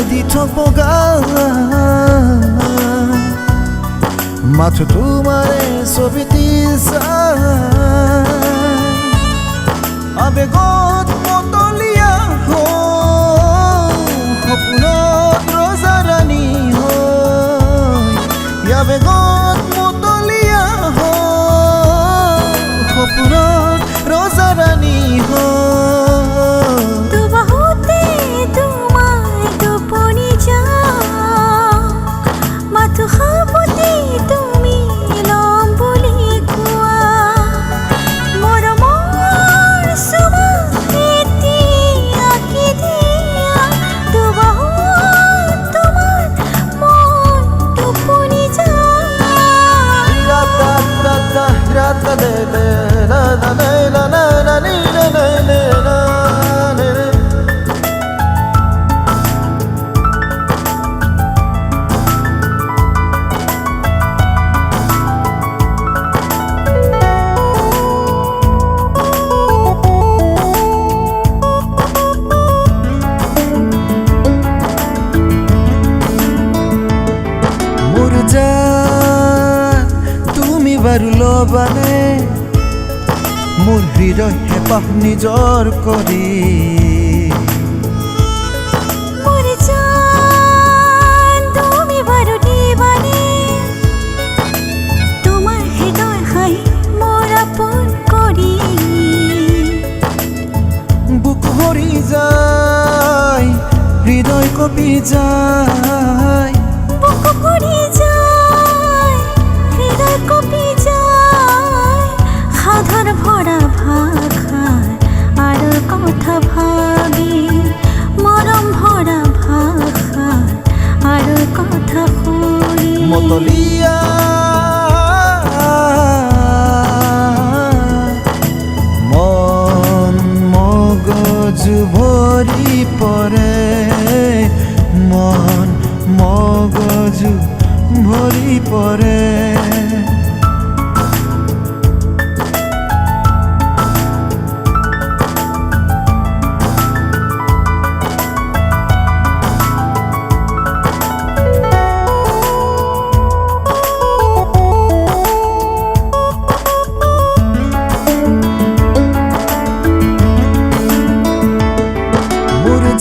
দি থবগা মাথো তোমাৰে ছবিটি চাই আবেগত মতলীয়া সপোনত ৰজাৰাণী আবেগত মতলীয়া সপোনত ৰজাৰাণী তুমি বাৰু লবানে মোৰ হৃদয় হেঁপাহ নিজৰ কৰি তুমি বাৰু দিবানে তোমাৰ হৃদয় হাই মোৰ আপোন কৰি বুক ভৰি যায় হৃদয় কঁপি যায় বুক ভৰি যায় হৃদয় কঁপি যায় সাধৰ ভৰা ভাষাৰ আৰু কথা ভাবি মৰম ভৰা ভাষাৰ আৰু কথা শুনি মতলীয়া মন মগজু ভৰি পৰে মন মগজু ভৰি পৰে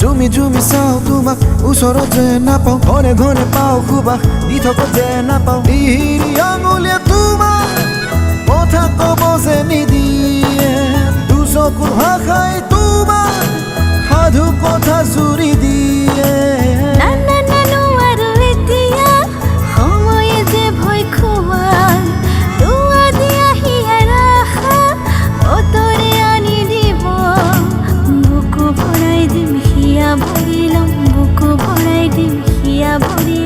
ঝুমি ঝুমি চাওঁ তোমাক ওচৰত যে নাপাওঁ ঘনে ঘনে পাওঁ সুবাস দি থকা যে নাপাওঁ ইহিৰি আঙুলিয়ে তোমাক কথা ক'ব যে নিদিয়ে দুচকুৰ ভাষাই তোমাক সাধু কথা জুৰি দিয়ে ভৰি